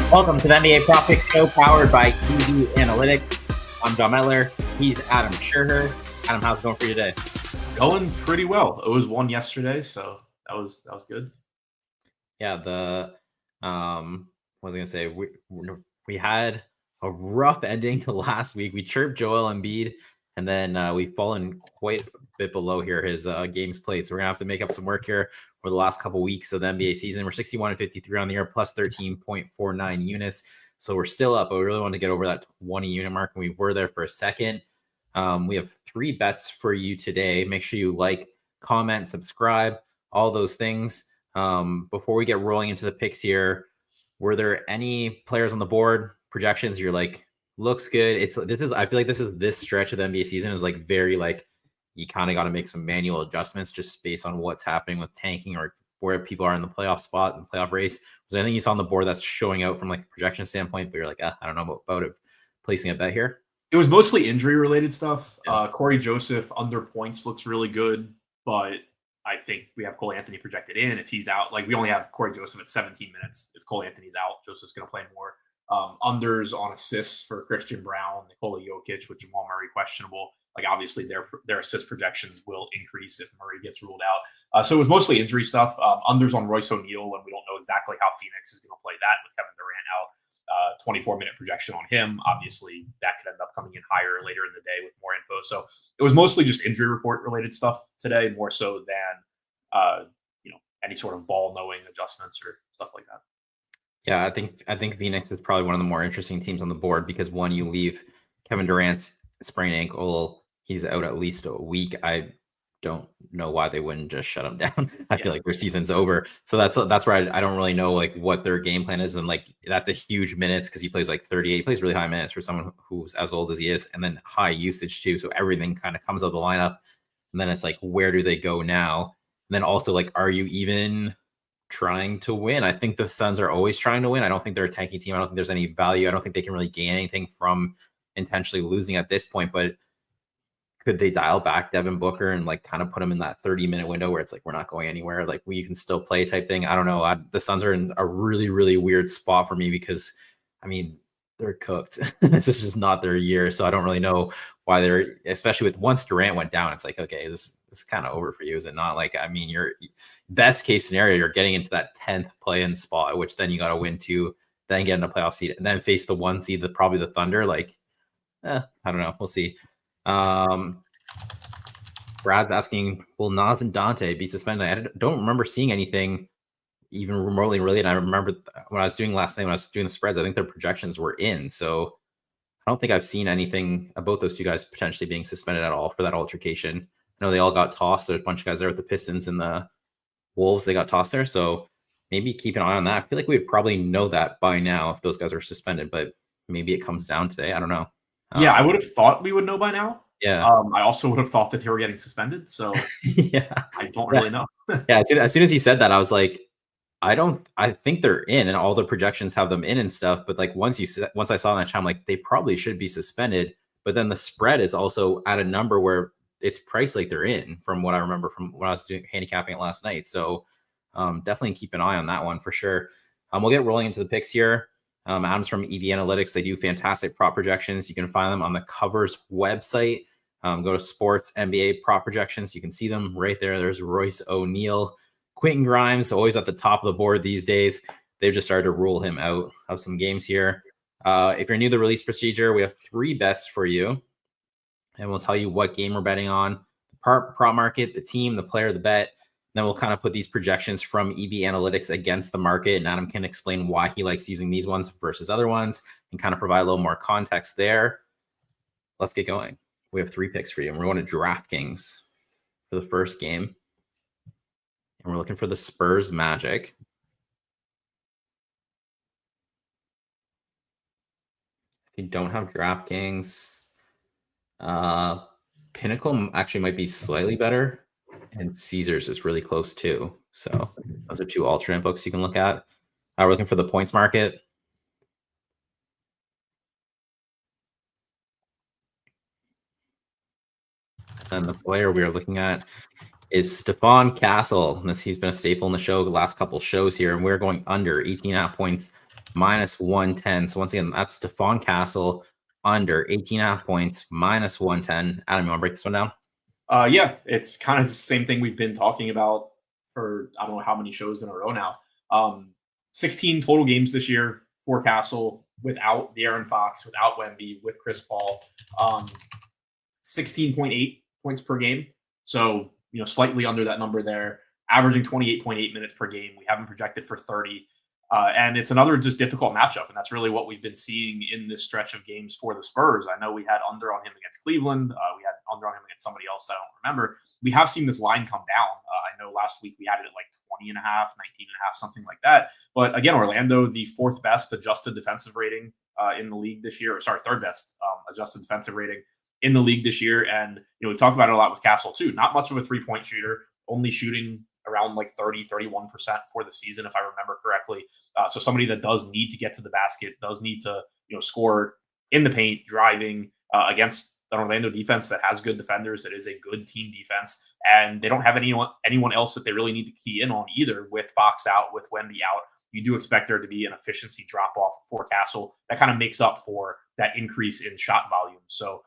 Welcome to the NBA Prop Pick Show powered by EV Analytics. I'm John Metler. He's Adam Scherher. Adam, how's it going for you today? Going pretty well. It was one yesterday, so that was good. Yeah, what was I gonna say? We had a rough ending to last week. We chirped Joel Embiid, and then we've fallen quite a bit below here his games played. So we're gonna have to make up some work here for the last couple weeks of the NBA season. We're 61-53 on the year, plus 13.49 units. So we're still up, but we really want to get over that 20 unit mark, and we were there for a second. We have 3 bets for you today. Make sure you like, comment, subscribe, all those things. Before we get rolling into the picks here, were there any players on the board projections you're like, looks good? I feel like this stretch of the NBA season is like very like you kind of got to make some manual adjustments just based on what's happening with tanking or where people are in the playoff spot and playoff race. Was there anything you saw on the board that's showing out from like a projection standpoint, but you're like, I don't know about it, placing a bet here? It was mostly injury related stuff. Yeah. Corey Joseph under points looks really good, but I think we have Karl-Anthony projected in. If he's out, like we only have Corey Joseph at 17 minutes. If Karl-Anthony's out, Joseph's going to play more. Unders on assists for Christian Brown, Nikola Jokic, with Jamal Murray questionable. Like obviously their assist projections will increase if Murray gets ruled out. So it was mostly injury stuff. Unders on Royce O'Neal, and we don't know exactly how Phoenix is going to play that with Kevin Durant out. 24-minute projection on him. Obviously, that could end up coming in higher later in the day with more info. So it was mostly just injury report related stuff today, more so than any sort of ball knowing adjustments or stuff like that. Yeah, I think Phoenix is probably one of the more interesting teams on the board because one, you leave Kevin Durant's sprained ankle, he's out at least a week. I don't know why they wouldn't just shut him down. I feel like their season's over. So that's where I don't really know like what their game plan is. And like that's a huge minutes because he plays like 38. He plays really high minutes for someone who's as old as he is, and then high usage too. So everything kind of comes out of the lineup. And then it's like, where do they go now? And then also like, are you even trying to win? I think the Suns are always trying to win. I don't think they're a tanking team. I don't think there's any value. I don't think they can really gain anything from intentionally losing at this point, but could they dial back Devin Booker and like kind of put him in that 30-minute window where it's like, we're not going anywhere, like we can still play type thing? I don't know. The Suns are in a really, really weird spot for me because I mean, they're cooked. This is just not their year. So I don't really know why they're, especially with once Durant went down, it's like, okay, this is kind of over for you. Is it not? Like, I mean, your best case scenario, you're getting into that 10th play-in spot, which then you got to win 2, then get in a playoff seed, and then face the 1 seed, probably the Thunder. Like, I don't know. We'll see. Brad's asking, will Nas and Dante be suspended? I don't remember seeing anything even remotely related. I remember when I was doing last night, when I was doing the spreads, I think their projections were in. So I don't think I've seen anything about those 2 guys potentially being suspended at all for that altercation. I know they all got tossed. There's a bunch of guys there with the Pistons and the Wolves. They got tossed there. So maybe keep an eye on that. I feel like we would probably know that by now if those guys are suspended, but maybe it comes down today. I don't know. Yeah, I would have thought we would know by now. Yeah. I also would have thought that they were getting suspended. So yeah, I don't really know. Yeah. As soon as he said that, I was like, I think they're in, and all the projections have them in and stuff. But like once I saw that chat, I'm like, they probably should be suspended. But then the spread is also at a number where it's priced like they're in, from what I remember from when I was doing handicapping it last night. So definitely keep an eye on that one for sure. We'll get rolling into the picks here. Adam's from EV Analytics. They do fantastic prop projections. You can find them on the Covers website. Go to Sports NBA prop projections. You can see them right there. There's Royce O'Neal. Quentin Grimes, always at the top of the board these days. They've just started to rule him out of some games here. If you're new to the release procedure, we have 3 bets for you. And we'll tell you what game we're betting on, the prop market, the team, the player, the bet. Then we'll kind of put these projections from EV Analytics against the market, and Adam can explain why he likes using these ones versus other ones and kind of provide a little more context there. Let's get going. We have 3 picks for you, and we're going to DraftKings for the first game. And we're looking for the Spurs Magic. If you don't have DraftKings, Pinnacle actually might be slightly better, and Caesars is really close too. So those are 2 alternate books you can look at. We're looking for the points market. And the player we are looking at is Stephon Castle. He's been a staple in the show the last couple shows here, and we're going under 18.5 points minus 110. So once again, that's Stephon Castle under 18.5 points, minus 110. Adam, you want to break this one down? Yeah, it's kind of the same thing we've been talking about for I don't know how many shows in a row now. 16 total games this year for Castle without De'Aaron Fox, without Wemby, with Chris Paul. 16.8 points per game. So, slightly under that number there, averaging 28.8 minutes per game. We have him projected for 30. And it's another just difficult matchup. And that's really what we've been seeing in this stretch of games for the Spurs. I know we had under on him against Cleveland. We had under on him against somebody else I don't remember. We have seen this line come down. I know last week we had it at like 20 and a half, 19 and a half, something like that. But again, Orlando, the fourth best adjusted defensive rating in the league this year. Sorry, third best adjusted defensive rating in the league this year. And, we've talked about it a lot with Castle too. Not much of a three-point shooter, only shooting around like 31% for the season, if I remember correctly. So somebody that does need to get to the basket, does need to, score in the paint, driving against an Orlando defense that has good defenders, that is a good team defense. And they don't have anyone else that they really need to key in on either, with Fox out, with Wemby out. You do expect there to be an efficiency drop-off for Castle that kind of makes up for that increase in shot volume. So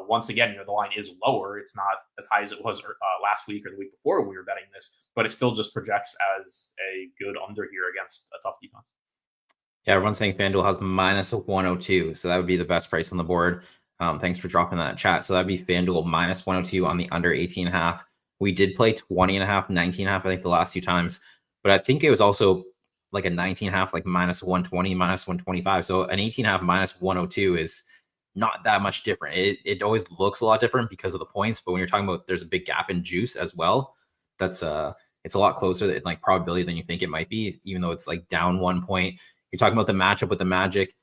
once again, the line is lower. It's not as high as it was last week or the week before when we were betting this, but it still just projects as a good under here against a tough defense. Yeah, everyone's saying FanDuel has minus 102, so that would be the best price on the board. Thanks for dropping that in chat. So that'd be FanDuel minus 102 on the under 18.5. We did play 20.5, 19.5, I think the last two times, but I think it was also like a 19.5, like minus 120, minus 125. So an 18.5 minus 102 is not that much different. It always looks a lot different because of the points, but when you're talking about there's a big gap in juice as well, that's it's a lot closer in like probability than you think it might be, even though it's like down 1 point. You're talking about the matchup with the Magic.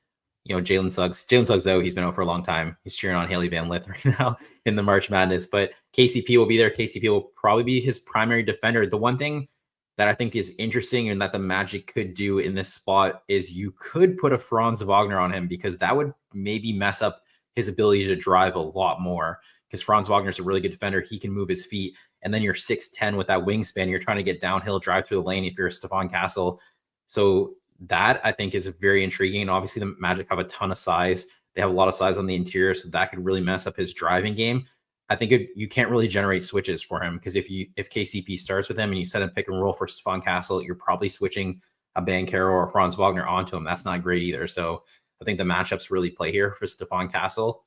Jalen Suggs out. He's been out for a long time. He's cheering on Haley Van Lith right now in the March Madness, but KCP will be there. KCP will probably be his primary defender. The one thing that I think is interesting and that the Magic could do in this spot is you could put a Franz Wagner on him, because that would maybe mess up his ability to drive a lot more, because Franz Wagner is a really good defender. He can move his feet. And then you're 6'10" with that wingspan. You're trying to get downhill, drive through the lane if you're a Stephon Castle. So that I think is very intriguing. And obviously the Magic have a ton of size. They have a lot of size on the interior, so that could really mess up his driving game. I think you can't really generate switches for him, because if KCP starts with him and you set a pick and roll for Stephon Castle, you're probably switching a Banchero or Franz Wagner onto him. That's not great either. So I think the matchups really play here for Stephon Castle,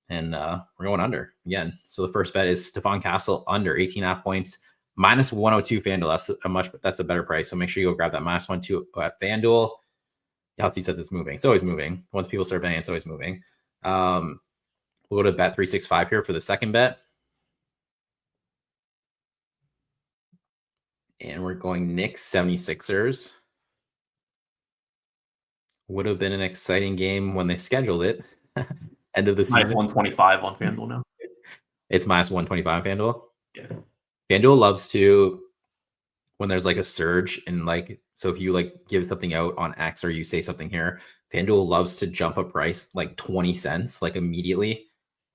and we're going under again. So the first bet is Stephon Castle under 18.5 points, minus 102 FanDuel. That's a better price. So make sure you go grab that minus 102 at FanDuel. Healthy says it's moving. It's always moving. Once people start betting, it's always moving. We'll go to bet 365 here for the second bet. And we're going Knicks 76ers. Would have been an exciting game when they scheduled it. End of the season. Minus 125 on FanDuel now. It's minus 125 FanDuel. Yeah. FanDuel loves to, when there's like a surge in like, so if you like give something out on X or you say something here, FanDuel loves to jump a price like 20 cents, like immediately.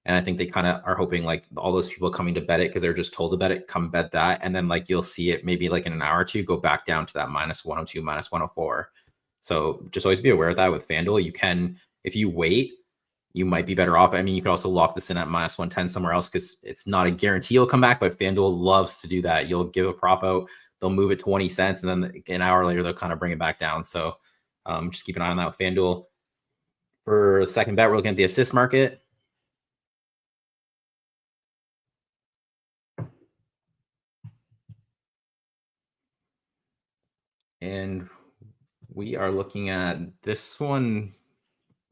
And I think they kind of are hoping like all those people coming to bet it because they're just told to bet it, come bet that. And then like you'll see it maybe like in an hour or two go back down to that minus 102, minus 104. So just always be aware of that with FanDuel. You can, if you wait, you might be better off. I mean, you could also lock this in at minus 110 somewhere else, because it's not a guarantee you'll come back, but FanDuel loves to do that. You'll give a prop out, they'll move it 20 cents, and then an hour later, they'll kind of bring it back down. So just keep an eye on that with FanDuel. For the second bet, we're looking at the assist market. And we are looking at this one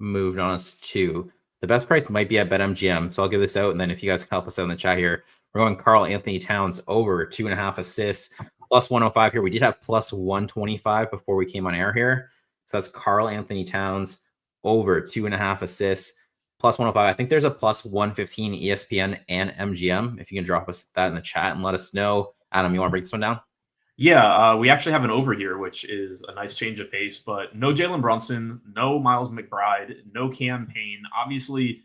moved on us too. The best price might be at BetMGM. So I'll give this out. And then if you guys can help us out in the chat here, we're going Karl-Anthony Towns over 2.5 assists, plus 105 here. We did have plus 125 before we came on air here. So that's Karl-Anthony Towns over 2.5 assists, plus 105. I think there's a plus 115 ESPN and MGM. If you can drop us that in the chat and let us know. Adam, you want to break this one down? Yeah, we actually have an over here, which is a nice change of pace, but no Jalen Brunson, no Miles McBride, no Cam Payne. Obviously,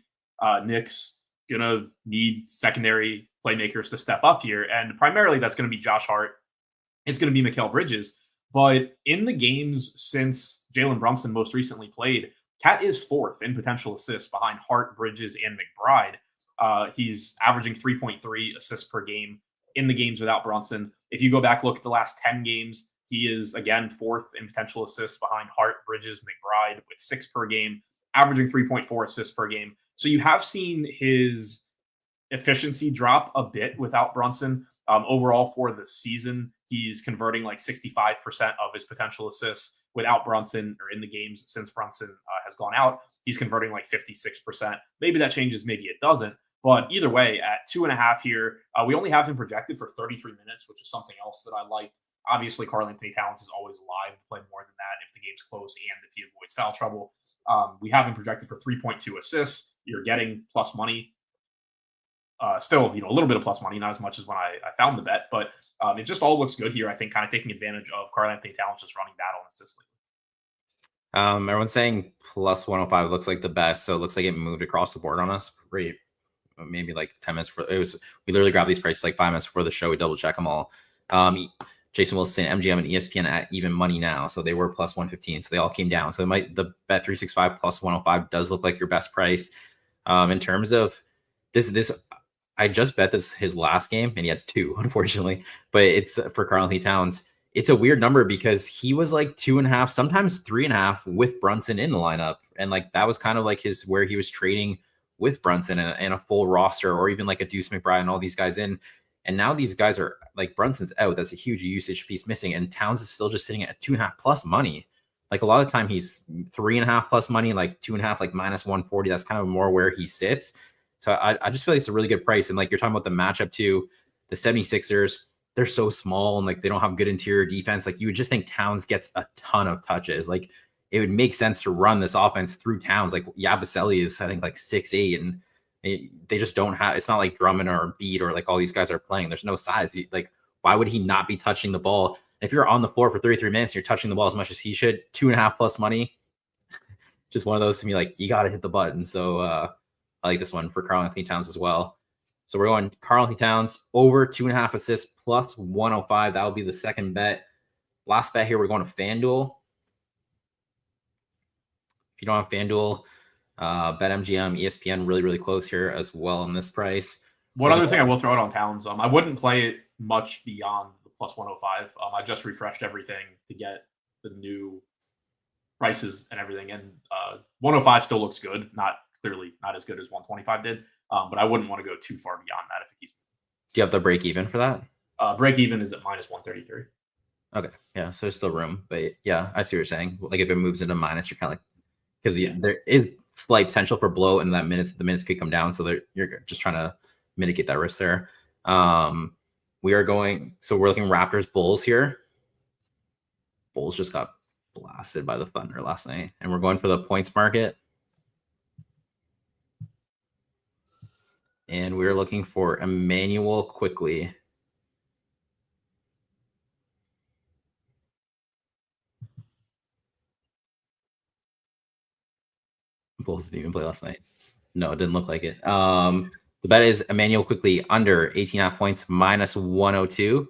Knicks going to need secondary playmakers to step up here, and primarily that's going to be Josh Hart. It's going to be Mikal Bridges, But in the games since Jalen Brunson most recently played, Cat is fourth in potential assists behind Hart, Bridges, and McBride. He's averaging 3.3 assists per game in the games without Brunson. If you go back, look at the last 10 games, he is, again, fourth in potential assists behind Hart, Bridges, McBride with 6 per game, averaging 3.4 assists per game. So you have seen his efficiency drop a bit without Brunson. Overall, for the season, he's converting like 65% of his potential assists without Brunson, or in the games since Brunson has gone out. He's converting like 56%. Maybe that changes, maybe it doesn't. But either way, at 2.5 here, we only have him projected for 33 minutes, which is something else that I liked. Obviously, Karl-Anthony Towns is always live to play more than that if the game's close and if he avoids foul trouble. We have him projected for 3.2 assists. You're getting plus money. Still, a little bit of plus money, not as much as when I found the bet, but it just all looks good here. I think kind of taking advantage of Karl-Anthony Towns just running battle in assist league. Everyone's saying plus 105 looks like the best, so it looks like it moved across the board on us. Maybe like 10 minutes for it was. We literally grabbed these prices like 5 minutes before the show. We double check them all. Jason Wilson, MGM, and ESPN at even money now, so they were plus 115. So they all came down. So the bet 365 plus 105 does look like your best price. In terms of this. I just bet this his last game, and he had 2, unfortunately. But it's for Karl-Anthony Towns. It's a weird number because he was like 2.5, sometimes 3.5 with Brunson in the lineup, and like that was kind of like where he was trading with Brunson and a full roster, or even like a Deuce McBride and all these guys in. And now these guys are like Brunson's out. That's a huge usage piece missing, and Towns is still just sitting at 2.5 plus money. Like a lot of time he's 3.5 plus money, like 2.5, like minus 140. That's kind of more where he sits. So I just feel like it's a really good price. And like you're talking about the matchup too, the 76ers, they're so small and like they don't have good interior defense. Like you would just think Towns gets a ton of touches. Like it would make sense to run this offense through Towns. Like Yabusele is, I think, like 6'8", and they just don't have, it's not like Drummond or Embiid or like all these guys are playing. There's no size. Like, why would he not be touching the ball? If you're on the floor for 33 minutes, and you're touching the ball as much as he should, 2.5 plus money, just one of those to me, like you got to hit the button. So, I like this one for Karl-Anthony Towns as well. So we're going Karl-Anthony Towns over 2.5 assists plus 105. That will be the second bet. Last bet here, we're going to FanDuel. If you don't have FanDuel, BetMGM, ESPN, really, really close here as well on this price. One other thing I will throw out on Towns, I wouldn't play it much beyond the plus 105. I just refreshed everything to get the new prices and everything, and 105 still looks good. Clearly not as good as 125 did, but I wouldn't want to go too far beyond that if it keeps. Do you have the break even for that? Break even is at minus 133. Okay, yeah, so there's still room, but yeah, I see what you're saying. Like if it moves into minus, you're kind of like, because there is slight potential for blow, and the minutes could come down, so you're just trying to mitigate that risk there. We're looking Raptors Bulls here. Bulls just got blasted by the Thunder last night, and we're going for the points market. And we're looking for Immanuel Quickley. Bulls didn't even play last night. No, it didn't look like it. The bet is Immanuel Quickley under 18.5 points minus 102.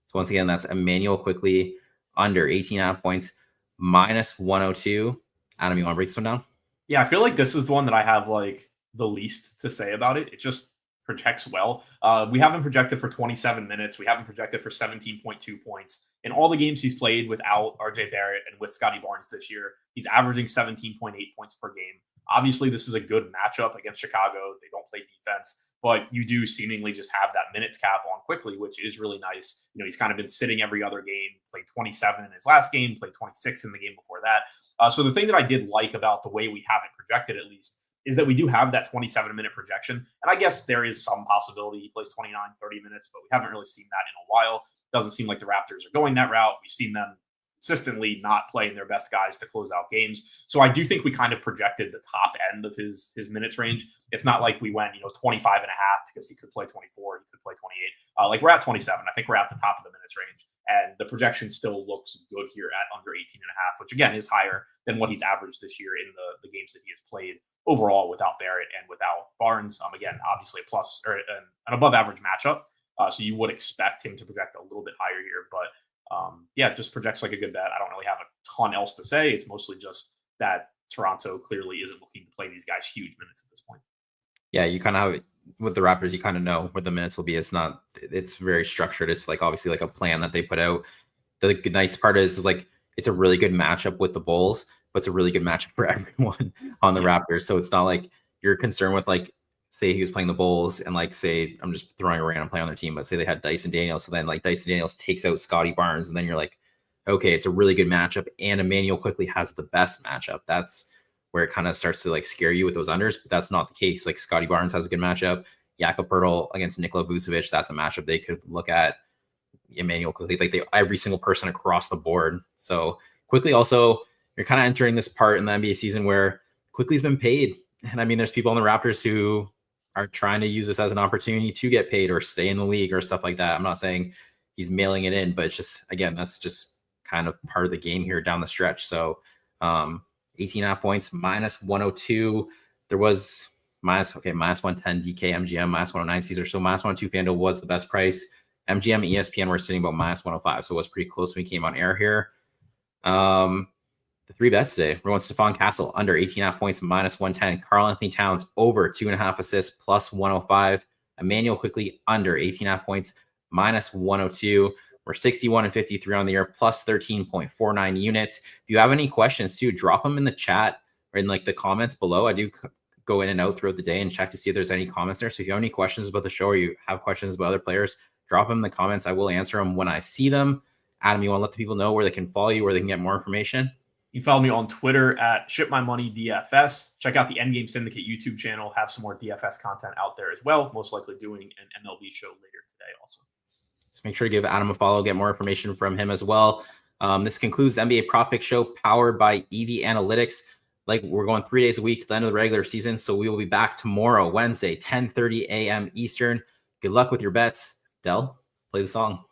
So once again, that's Immanuel Quickley under 18.5 points minus 102. Adam, you want to break this one down? Yeah, I feel like this is the one that I have like the least to say about it. It just projects well. We have him projected for 27 minutes. We have him projected for 17.2 points. In all the games he's played without RJ Barrett and with Scotty Barnes this year, he's averaging 17.8 points per game. Obviously, this is a good matchup against Chicago. They don't play defense, but you do seemingly just have that minutes cap on Quickley, which is really nice. He's kind of been sitting every other game, played 27 in his last game, played 26 in the game before that. So the thing that I did like about the way we have it projected, at least, is that we do have that 27-minute projection. And I guess there is some possibility he plays 29, 30 minutes, but we haven't really seen that in a while. Doesn't seem like the Raptors are going that route. We've seen them consistently not playing their best guys to close out games. So I do think we kind of projected the top end of his minutes range. It's not like we went, 25 and a half because he could play 24, he could play 28. Like we're at 27. I think we're at the top of the minutes range. And the projection still looks good here at under 18 and a half, which again is higher than what he's averaged this year in the games that he has played overall without Barrett and without Barnes. Again, obviously a plus or an above average matchup. So you would expect him to project a little bit higher here, but Yeah, just projects like a good bet. I don't really have a ton else to say. It's mostly just that Toronto clearly isn't looking to play these guys huge minutes at this point. Yeah, you kind of have with the Raptors, you kind of know where the minutes will be. It's very structured. It's like obviously like a plan that they put out. The nice part is like it's a really good matchup with the Bulls, but it's a really good matchup for everyone on the Raptors. So it's not like you're concerned with like, say he was playing the Bulls and like say I'm just throwing a random play on their team, but say they had Dyson Daniels, so then like Dyson Daniels takes out Scotty Barnes, and then you're like, okay, it's a really good matchup, and Immanuel Quickley has the best matchup. That's where it kind of starts to like scare you with those unders, but that's not the case. Like Scotty Barnes has a good matchup. Jakob Poeltl against Nikola Vucevic, that's a matchup they could look at. Emmanuel Quickley, like every single person across the board. So Quickley also, you're kind of entering this part in the NBA season where Quickley's been paid. And I mean, there's people on the Raptors who are trying to use this as an opportunity to get paid or stay in the league or stuff like that. I'm not saying he's mailing it in, but it's just, again, that's just kind of part of the game here down the stretch. So 18.5 points, minus 102. There was minus 110 DK, MGM, minus 109 Caesar. So minus 102 FanDuel was the best price. MGM and ESPN were sitting about minus 105. So it was pretty close when we came on air here. The three bets today, we're going Stephon Castle under 18.5 points, minus 110. Karl-Anthony Towns over 2.5 assists, plus 105. Immanuel Quickley under 18.5 points, minus 102. We're 61 and 53 on the year, plus 13.49 units. If you have any questions too, drop them in the chat or in like the comments below. I do go in and out throughout the day and check to see if there's any comments there. So if you have any questions about the show or you have questions about other players, drop them in the comments. I will answer them when I see them. Adam, you want to let the people know where they can follow you, where they can get more information? You can follow me on Twitter at ShipMyMoneyDFS. Check out the Endgame Syndicate YouTube channel. Have some more DFS content out there as well. Most likely doing an MLB show later today also. So make sure to give Adam a follow, get more information from him as well. This concludes the NBA Prop Pick Show powered by EV Analytics. Like we're going 3 days a week to the end of the regular season. So we will be back tomorrow, Wednesday, 10:30 a.m. Eastern. Good luck with your bets. Del, play the song.